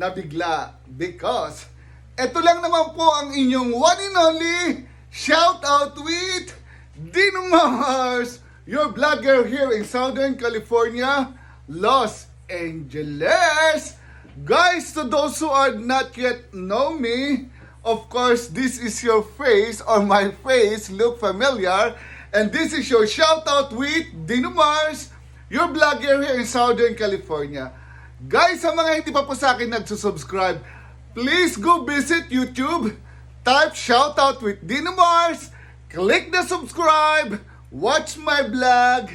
nabigla because eto lang naman po ang inyong one and only shout out with Dino Mars, your vlogger here in Southern California, Los Angeles. Guys, to those who are not yet know me, of course, this is your face or my face look familiar. And this is your shout out with Dino Mars, your vlogger here in Southern California. Guys, sa mga hindi pa po sa akin nagsusubscribe, please go visit YouTube, type shout out with Dino Mars, click the subscribe, watch my vlog,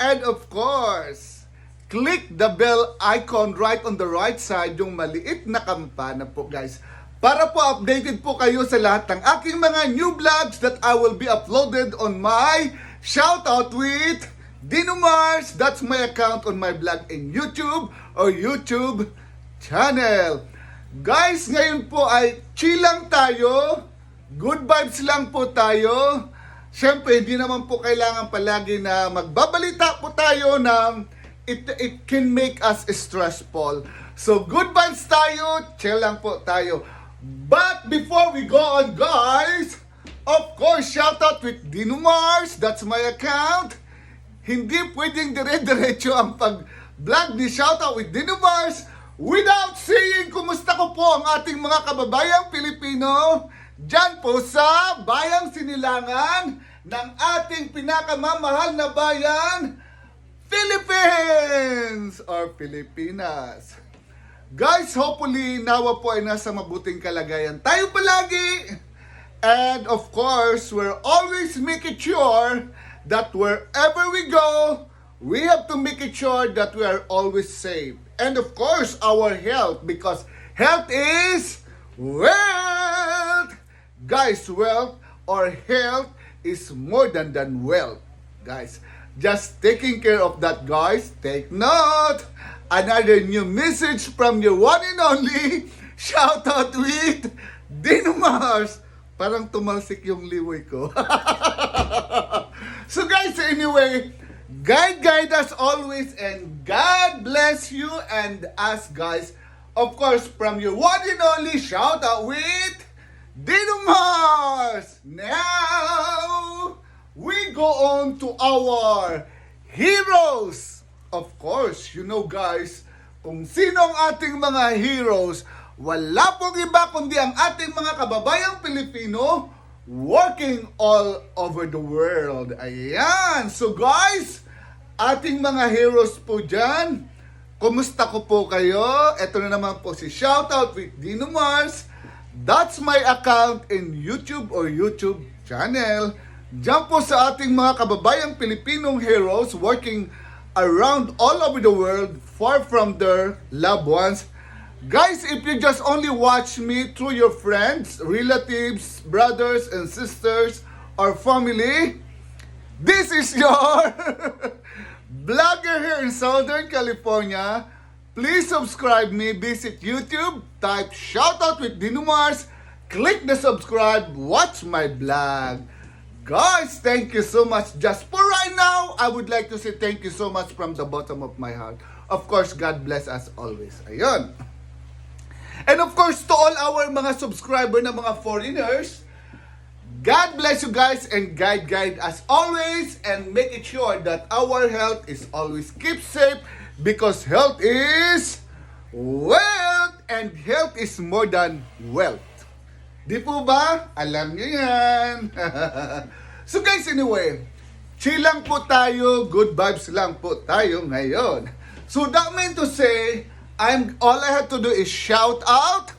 and of course, click the bell icon right on the right side, yung maliit na kampana po guys, para po updated po kayo sa lahat ng aking mga new vlogs that I will be uploaded on my shout out with Dino Mars. That's my account on my vlog in YouTube or YouTube channel. Guys, ngayon po ay chill lang tayo. Good vibes lang po tayo. Siyempre, hindi naman po kailangan palagi na magbabalita po tayo ng it can make us stressful. So, good vibes tayo, chill lang po tayo. But before we go on, guys, of course, shout out with Dino Mars. That's my account. Hindi pwedeng dire-diretso ang pag-vlog ni shout out with Dino Mars without saying kumusta ko po ang ating mga kababayang Pilipino dyan po sa Bayang Sinilangan ng ating pinakamamahal na bayan, Philippines or Pilipinas. Guys, hopefully nawa po ay nasa mabuting kalagayan tayo palagi. And of course, we're always making sure that wherever we go, we have to make it sure that we are always safe. And of course, our health, because health is wealth. Guys, wealth or health is more than wealth. Guys, just taking care of that, guys. Take note. Another new message from your one and only shout out with Dino Mars. Parang tumalsik yung liway ko. So guys, anyway, guide us always, and God bless you and us, guys. Of course, from your one and only shout out with Dino Mars. Now, we go on to our heroes. Of course, you know guys, kung sino ang ating mga heroes, wala pong iba kundi ang ating mga kababayang Pilipino working all over the world. Ayan. So guys, ating mga heroes po dyan, kumusta ko po kayo? Ito na naman po si Shoutout with Dino Mars. That's my account in YouTube or YouTube channel. Diyan po sa ating mga kababayang Pilipinong heroes working around all over the world, far from their loved ones. Guys, if you just only watch me through your friends, relatives, brothers and sisters, or family, this is your vlogger here in Southern California. Please subscribe me, visit YouTube, type shoutout with Dino Mars, click the subscribe, watch my vlog. Guys, thank you so much. Just for right now, I would like to say thank you so much from the bottom of my heart. Of course, God bless us always. Ayun. And of course, to all our mga subscriber na mga foreigners, God bless you guys and guide us always, and make it sure that our health is always keep safe, because health is wealth and health is more than wealth. Di po ba? Alam nyo yan. So guys, anyway, chill lang po tayo, good vibes lang po tayo ngayon. So that mean to say, all I have to do is shout out.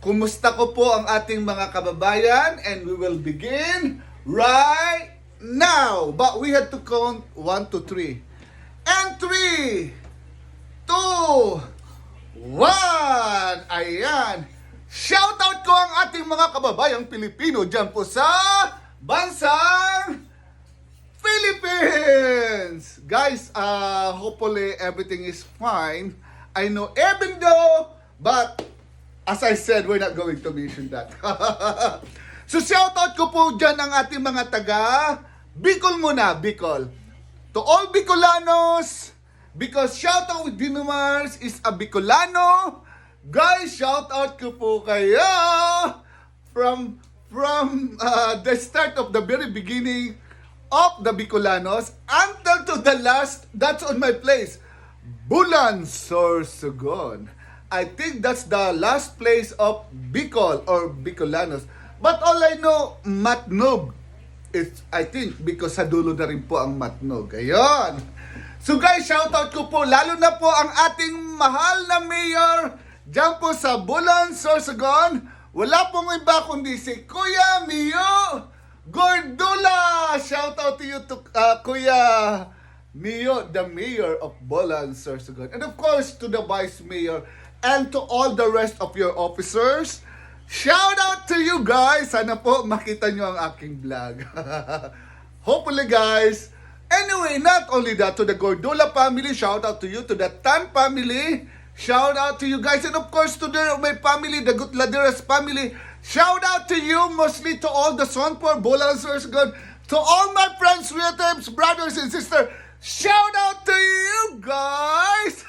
Kumusta ko po ang ating mga kababayan, and we will begin right now. But we have to count 1, 2, 3. And 3, 2, 1. Ayan. Shout out ko ang ating mga kababayang Pilipino dyan po sa bansang Philippines. Guys, hopefully everything is fine. I know even though, but as I said, we're not going to mention that. So shout out ko po dyan ang ating mga taga Bicol muna, Bicol. To all Bicolanos, because shout out with Dino Mars is a Bicolano Guys, shout out ko po kayo from the start of the very beginning of the Bicolanos until to the last. That's on my place, Bulan, Sorsogon. I think that's the last place of Bicol or Bicolanos. But all I know, Matnog. It's, I think, because sa dulo na rin po ang Matnog. Ayun. So guys, shoutout ko po, lalo na po ang ating mahal na mayor dyan po sa Bulan, Sorsogon. Wala pong iba kundi si Kuya Mio Gordula. Shoutout to you, to Kuya Mio, the mayor of Bulan, Sorsogon. And of course, to the vice mayor and to all the rest of your officers. Shout out to you guys. Sana po makita nyo ang aking vlog. Hopefully guys. Anyway, not only that, to the Gordula family, shout out to you. To the Tan family, shout out to you guys. And of course to my family, the Gutladeras family, shout out to you. Mostly to all the Sonpor, Bulan, Sorsogon. To all my friends, relatives, brothers and sisters, shout out to you guys.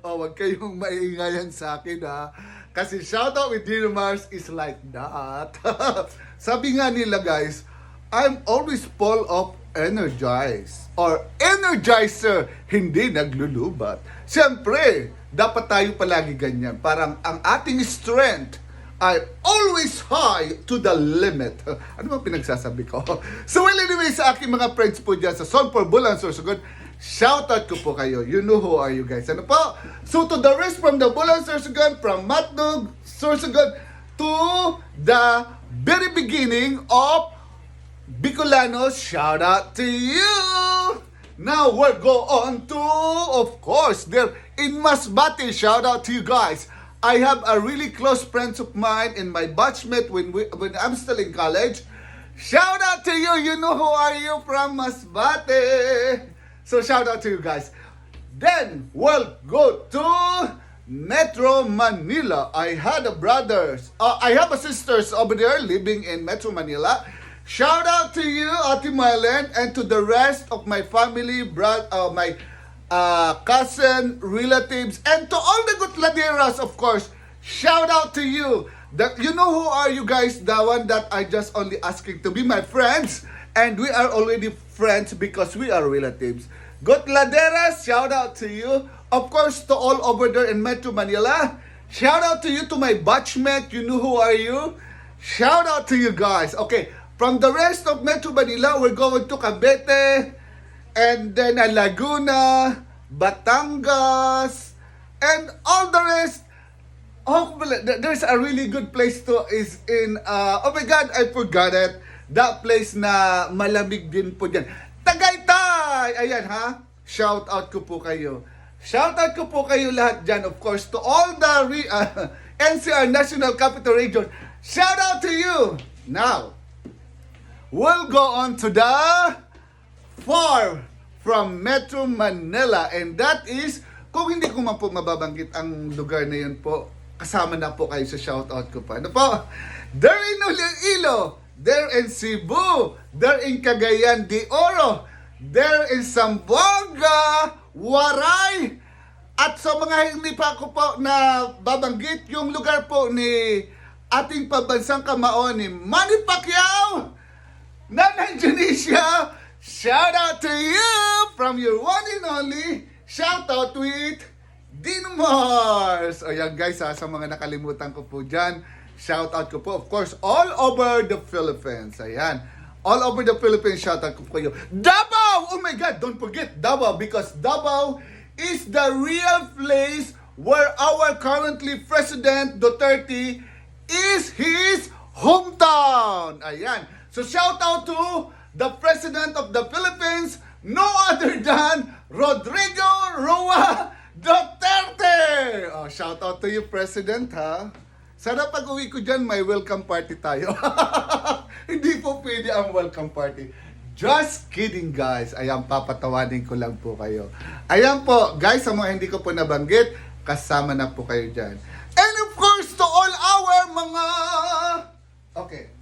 Oh, wag kayong maiingayan sa akin ha. Kasi shoutout with Dino Mars is like that. Sabi nga nila guys, I'm always full of energize or energizer, hindi naglulubat. Siyempre, dapat tayo palagi ganyan. Parang ang ating strength ay always high to the limit. Ano ba pinagsasabi ko? So well, anyway, sa aking mga friends po dyan sa Sonpor, Bulan, Sorsogon, shoutout ko po kayo. You know who are you guys. Ano po? So to the rest from the Bulan, Sorsogon, from Matnog, Sorsogon, to the very beginning of Bicolanos, shout out to you. Now we'll go on to, of course, there in Masbate, shout out to you guys. I have a really close friends of mine in my batchmate when I'm still in college. Shout out to you. You know who are you from Masbate. So shout out to you guys. Then we'll go to Metro Manila. I had a I have a sisters over there living in Metro Manila. Shout out to you, Ate Mylen, and to the rest of my family, my cousin, relatives, and to all the Gutladeras, of course. Shout out to you. You know who are you guys? The one that I just only asking to be my friends, and we are already friends because we are relatives. Gutladeras, shout out to you. Of course, to all over there in Metro Manila. Shout out to you, to my batchmate. You know who are you? Shout out to you guys. Okay, from the rest of Metro Manila, we're going to Cavite, and then Laguna, Batangas, and all the rest. Hopefully, there's a really good place to is in, oh my God, I forgot it. That place na malamig din po dyan. Tagaytay! Ayan ha, shout out ko po kayo. Shout out ko po kayo lahat dyan, of course, to all the NCR National Capital Region. Shout out to you! Now, we'll go on to the far from Metro Manila, and that is, kung hindi ko man po mababanggit ang lugar na yun po, kasama na po kayo sa shoutout ko pa. Ano po? There in Iloilo, there in Cebu, there in Cagayan de Oro, there in Zamboanga, Waray, at sa mga hindi pa ko po na babanggit yung lugar po ni ating pabansang kamao ni Manny Pacquiao, Nanay Janicia. Shout out to you from your one and only shout out with Dino Mars. O yan guys, sa mga nakalimutan ko po dyan, shout out ko po, of course, all over the Philippines. Ayan, all over the Philippines, shout out ko po kayo. Davao! Oh my God, don't forget Davao, because Davao is the real place where our currently President Duterte is his hometown. Ayan, so shout out to the President of the Philippines, no other than Rodrigo Roa Duterte! Oh, shout out to you, President, ha? Sana pag uwi ko dyan, may welcome party tayo. Hindi po pwede ang welcome party. Just kidding, guys. Ayan, papatawanin ko lang po kayo. Ayan po, guys, sa mga hindi ko po nabanggit, kasama na po kayo dyan. And of course, to all our mga... Okay,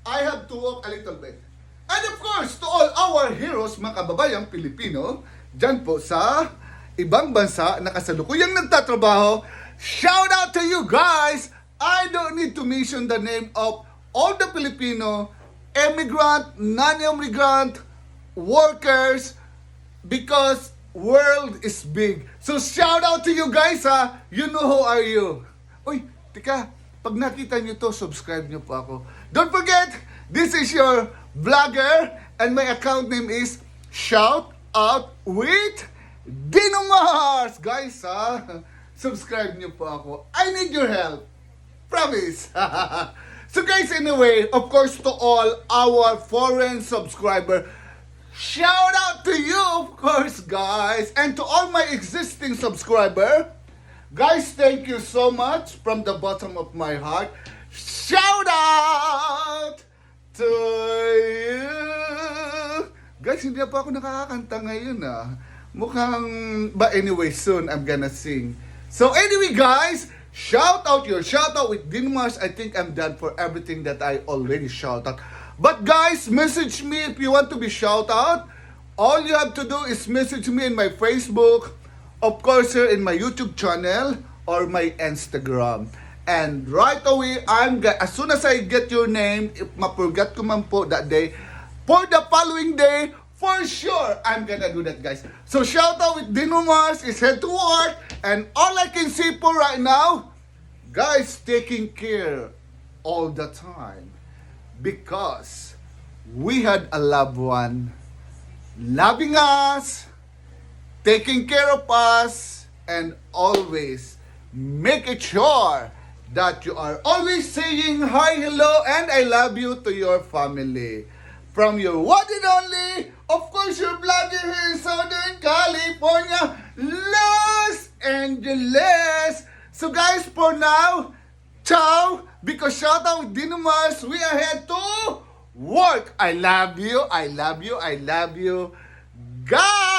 I have to walk a little bit. And of course, to all our heroes, mga kababayang Pilipino, dyan po sa ibang bansa na kasalukuyang nagtatrabaho. Shout out to you guys! I don't need to mention the name of all the Filipino immigrant, non-immigrant workers because world is big. So shout out to you guys ha. You know who are you. Uy, tika, pag nakita nyo to, subscribe nyo po ako. Don't forget, this is your vlogger and my account name is Shout Out with Dino Mars. Guys ha, subscribe nyo po ako. I need your help. Promise. So guys, anyway, of course to all our foreign subscriber, shout out to you, of course, guys. And to all my existing subscriber, guys, thank you so much from the bottom of my heart. Shout out to you. Guys, hindi pa ako nakakanta ngayon ah. Mukhang, but anyway, soon I'm gonna sing. So anyway, guys, shout out with Dino Mars. I think I'm done for everything that I already shout out. But guys, message me if you want to be shout out. All you have to do is message me in my Facebook, of course here in my YouTube channel or my Instagram. And right away, as soon as I get your name, if ma-forget ko man po that day, for the following day, for sure, I'm gonna do that, guys. So shout out with Dino Mars is head to work, and all I can see for right now, guys, taking care all the time. Because we had a loved one loving us, taking care of us, and always making sure that you are always saying hi, hello, and I love you to your family. From your one and only, of course, your vlogger here in Southern California, Los Angeles. So guys, for now, ciao, because shout out with Dino Mars, we are head to work. I love you, I love you, I love you. God